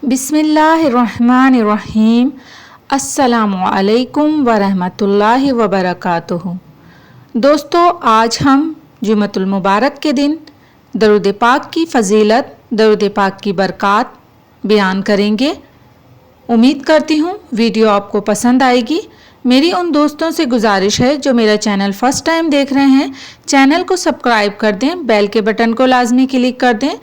बिस्मिल्लाहिर्रहमानिर्रहीम। अस्सलामु अलैकुम वरहमतुल्लाहि वबरकातुहू। दोस्तों, आज हम जुमअतुल मुबारक के दिन दरूद पाक की फ़जीलत, दरूद पाक की बरक़ात बयान करेंगे। उम्मीद करती हूँ वीडियो आपको पसंद आएगी। मेरी उन दोस्तों से गुजारिश है जो मेरा चैनल फ़र्स्ट टाइम देख रहे हैं, चैनल को सब्सक्राइब कर दें, बेल के बटन को लाजमी क्लिक कर दें,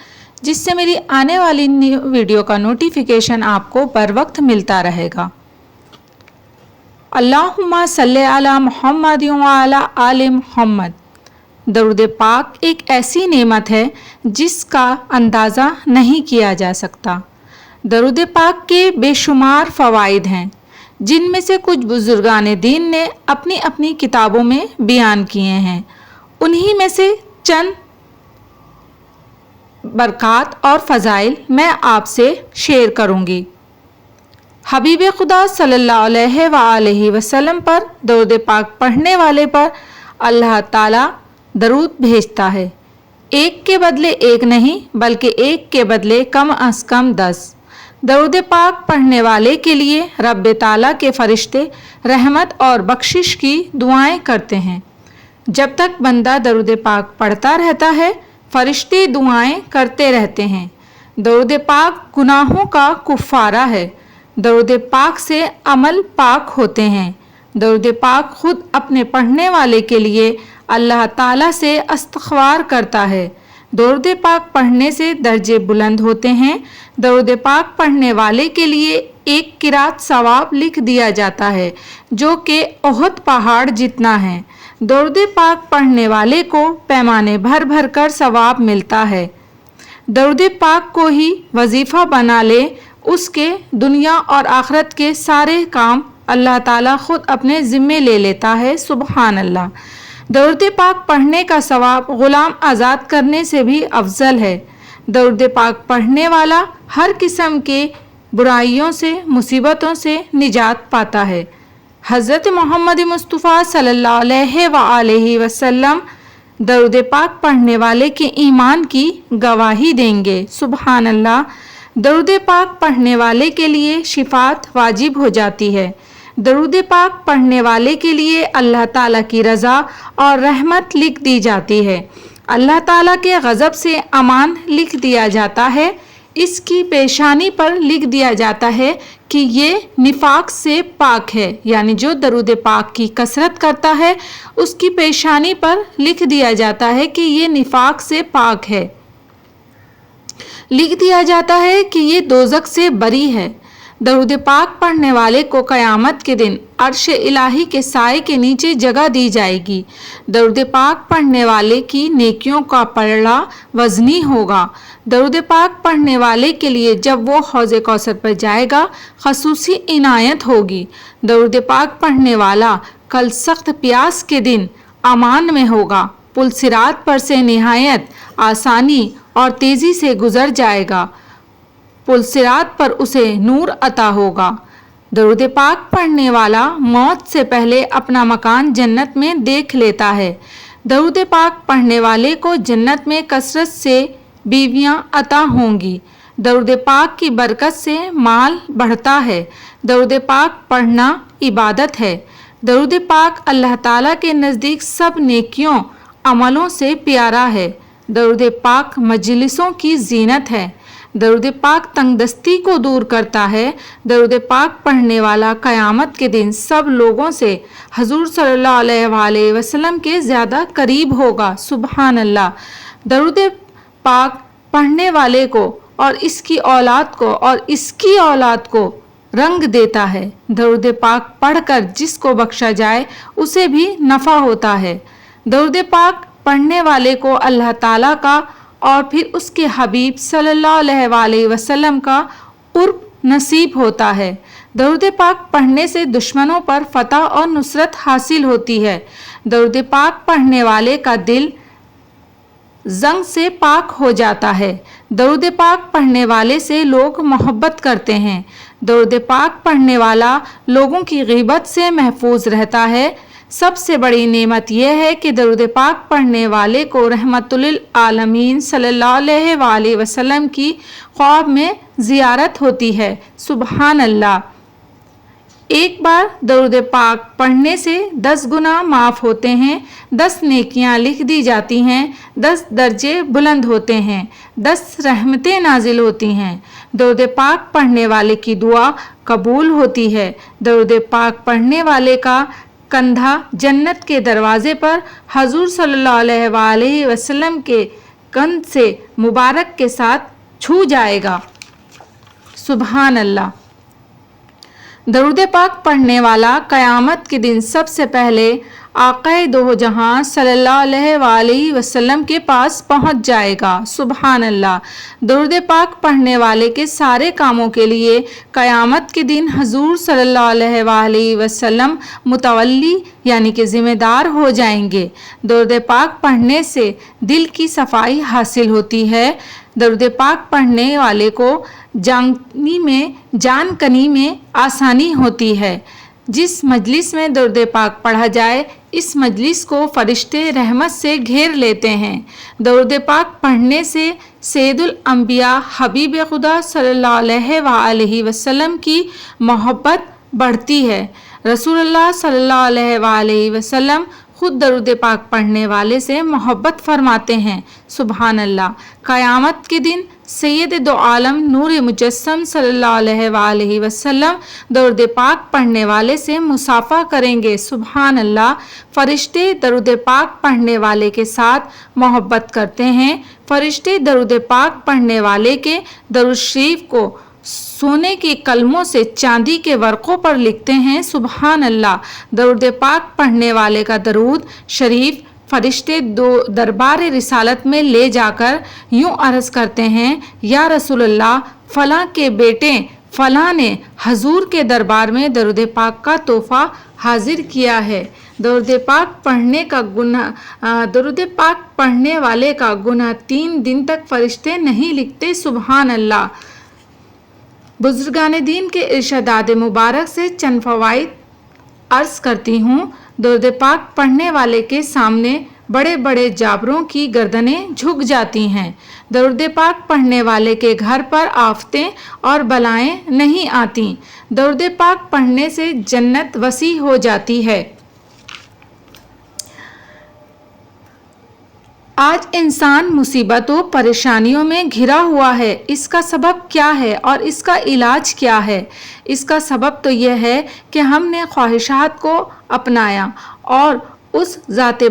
जिससे मेरी आने वाली वीडियो का नोटिफिकेशन आपको बर वक्त मिलता रहेगा। अल्लाहुम्मा सल्ले अला मुहम्मद व अला आले मुहम्मद। दरूद पाक एक ऐसी नेमत है जिसका अंदाज़ा नहीं किया जा सकता। दरूद पाक के बेशुमार फ़वाइद हैं, जिनमें से कुछ बुजुर्गान दीन ने अपनी अपनी किताबों में बयान किए हैं। उन्हीं में से चंद बरक़ात और फ़ज़ाइल मैं आपसे शेयर करूँगी। हबीब खुदा सल्लल्लाहु अलैहि वसल्लम पर दरूद पाक पढ़ने वाले पर अल्लाह ताला दरूद भेजता है। एक के बदले एक नहीं, बल्कि एक के बदले कम अज़ कम 10। दरूद पाक पढ़ने वाले के लिए रब ताला के फ़रिश्ते रहमत और बख्शिश की दुआएं करते हैं। जब तक बंदा दरूद पाक पढ़ता रहता है, फ़रिश्ते दुआएं करते रहते हैं। दरूद पाक गुनाहों का कुफ़ारा है। दरूद पाक से अमल पाक होते हैं। दरूद पाक खुद अपने पढ़ने वाले के लिए अल्लाह ताला से इस्तिग़फ़ार करता है। दरूद पाक पढ़ने से दर्जे बुलंद होते हैं। दरूद पाक पढ़ने वाले के लिए एक क़िरात सवाब लिख दिया जाता है, जो कि उहद पहाड़ जितना है। दरूद पाक पढ़ने वाले को पैमाने भर भर कर सवाब मिलता है। दरूद पाक को ही वजीफ़ा बना ले, उसके दुनिया और आखिरत के सारे काम अल्लाह ताला खुद अपने ज़िम्मे ले लेता है। सुबहान अल्लाह। दरूद पाक पढ़ने का सवाब ग़ुलाम आज़ाद करने से भी अफजल है। दरूद पाक पढ़ने वाला हर किस्म के बुराइयों से, मुसीबतों से निजात पाता है। हज़रत मोहम्मद मुस्तफ़ा सल्लल्लाहु अलैहि वसल्लम दरूद पाक पढ़ने वाले के ईमान की गवाही देंगे। सुबहान अल्लाह। दरूद पाक पढ़ने वाले के लिए शिफात वाजिब हो जाती है। दरूद पाक पढ़ने वाले के लिए अल्लाह ताला की रज़ा और रहमत लिख दी जाती है। अल्लाह ताला के गज़ब से अमान लिख दिया जाता है। इसकी पेशानी पर लिख दिया जाता है कि ये निफाक से पाक है, यानी जो दरूद पाक की कसरत करता है उसकी पेशानी पर लिख दिया जाता है कि ये निफाक से पाक है। लिख दिया जाता है कि ये दोज़ख से बरी है। दरूद पाक पढ़ने वाले को क़यामत के दिन अर्श इलाही के साए के नीचे जगह दी जाएगी। दरूद पाक पढ़ने वाले की नेकियों का पलड़ा वज़नी होगा। दरूद पाक पढ़ने वाले के लिए जब वो हौज़े कौसर पर जाएगा, ख़ुसूसी इनायत होगी। दरूद पाक पढ़ने वाला कल सख्त प्यास के दिन अमान में होगा। पुल सिरात पर से निहायत आसानी और तेज़ी से गुज़र जाएगा। पुल सिरात पर उसे नूर अता होगा। दरूद पाक पढ़ने वाला मौत से पहले अपना मकान जन्नत में देख लेता है। दरूद पाक पढ़ने वाले को जन्नत में कसरत से बीवियां अता होंगी। दरूद पाक की बरकत से माल बढ़ता है। दरूद पाक पढ़ना इबादत है। दरूद पाक अल्लाह ताला के नज़दीक सब नेकियों अमलों से प्यारा है। दरूद पाक मजलिसों की जीनत है। दरूद पाक तंगदस्ती को दूर करता है। दरूद पाक पढ़ने वाला क़यामत के दिन सब लोगों से हजूर सल्लल्लाहु अलैहि वसल्लम के ज़्यादा करीब होगा। सुबहान अल्लाह। दरूद पाक पढ़ने वाले को और इसकी औलाद को रंग देता है। दरूद पाक पढ़कर जिसको बख्शा जाए उसे भी नफ़ा होता है। दरूद पाक पढ़ने वाले को अल्लाह ताला का और फिर उसके हबीब सल्लल्लाहु अलैहि वसल्लम का कुर्ब नसीब होता है। दरूद पाक पढ़ने से दुश्मनों पर फतह और नुसरत हासिल होती है। दरूद पाक पढ़ने वाले का दिल जंग से पाक हो जाता है। दरूद पाक पढ़ने वाले से लोग मोहब्बत करते हैं। दरूद पाक पढ़ने वाला लोगों की ग़ीबत से महफूज रहता है। سب سے بڑی نعمت یہ ہے کہ درود پاک پڑھنے والے کو رحمت للعالمین صلی اللہ علیہ وآلہ وسلم کی خواب میں زیارت ہوتی ہے۔ سبحان اللہ۔ ایک بار درود پاک پڑھنے سے 10 گناہ معاف ہوتے ہیں، 10 نیکیاں لکھ دی جاتی ہیں، 10 درجے بلند ہوتے ہیں، 10 رحمتیں نازل ہوتی ہیں۔ درود پاک پڑھنے والے کی دعا قبول ہوتی ہے۔ درود پاک پڑھنے والے کا کندھا جنت کے دروازے پر حضور صلی اللہ علیہ وآلہ وسلم کے کندھ سے مبارک کے ساتھ چھو جائے گا۔ سبحان اللہ۔ درود پاک پڑھنے والا قیامت کے دن سب سے پہلے آقا دو جہاں صلی اللہ علیہ وآلہ وسلم کے پاس پہنچ جائے گا۔ سبحان اللہ۔ درود پاک پڑھنے والے کے سارے کاموں کے لیے قیامت کے دن حضور صلی اللہ علیہ وآلہ وسلم متولی یعنی کہ ذمہ دار ہو جائیں گے۔ درود پاک پڑھنے سے دل کی صفائی حاصل ہوتی ہے۔ درود پاک پڑھنے والے کو جان کنی میں آسانی ہوتی ہے۔ جس مجلس میں درود پاک پڑھا جائے اس مجلس کو فرشتے رحمت سے گھیر لیتے ہیں۔ درود پاک پڑھنے سے سید الانبیاء حبیب خدا صلی اللہ علیہ وآلہ وسلم کی محبت بڑھتی ہے۔ رسول اللہ صلی اللہ علیہ وآلہ وسلم خود درود پاک پڑھنے والے سے محبت فرماتے ہیں۔ سبحان اللہ۔ قیامت کے دن سید دو عالم نور مجسم صلی اللہ علیہ وآلہ وسلم درود پاک پڑھنے والے سے مصافحہ کریں گے۔ سبحان اللہ۔ فرشتے درود پاک پڑھنے والے کے ساتھ محبت کرتے ہیں۔ فرشتے درود پاک پڑھنے والے کے درود شریف کو سونے کے کلموں سے چاندی کے ورقوں پر لکھتے ہیں۔ سبحان اللہ۔ درود پاک پڑھنے والے کا درود شریف فرشتے دربار رسالت میں لے جا کر یوں عرض کرتے ہیں، یا رسول اللہ، فلاں کے بیٹے فلاں نے حضور کے دربار میں درود پاک کا تحفہ حاضر کیا ہے۔ درود پاک پڑھنے والے کا گناہ 3 دن تک فرشتے نہیں لکھتے۔ سبحان اللہ۔ بزرگان دین کے ارشادات مبارک سے چند فوائد عرض کرتی ہوں۔ درود پاک پڑھنے والے کے سامنے بڑے بڑے جابروں کی گردنیں جھک جاتی ہیں۔ درود پاک پڑھنے والے کے گھر پر آفتیں اور بلائیں نہیں آتی۔ درود پاک پڑھنے سے جنت وسیع ہو جاتی ہے۔ آج انسان مصیبتوں پریشانیوں میں گھرا ہوا ہے۔ اس کا سبب کیا ہے اور اس کا علاج کیا ہے؟ اس کا سبب تو یہ ہے کہ ہم نے خواہشات کو اپنایا اور اس ذات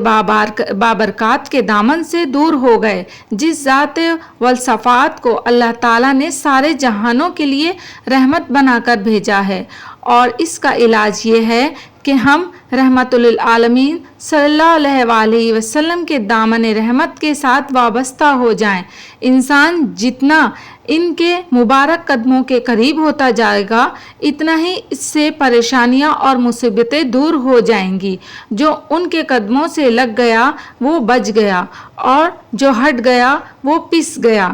بابرکات کے دامن سے دور ہو گئے، جس ذات والصفات کو اللہ تعالیٰ نے سارے جہانوں کے لیے رحمت بنا کر بھیجا ہے۔ اور اس کا علاج یہ ہے کہ ہم رحمت للعالمین صلی اللہ علیہ وآلہ وسلم کے دامن رحمت کے ساتھ وابستہ ہو جائیں۔ انسان جتنا ان کے مبارک قدموں کے قریب ہوتا جائے گا اتنا ہی اس سے پریشانیاں اور مصیبتیں دور ہو جائیں گی۔ جو ان کے قدموں سے لگ گیا وہ بچ گیا اور جو ہٹ گیا وہ پس گیا۔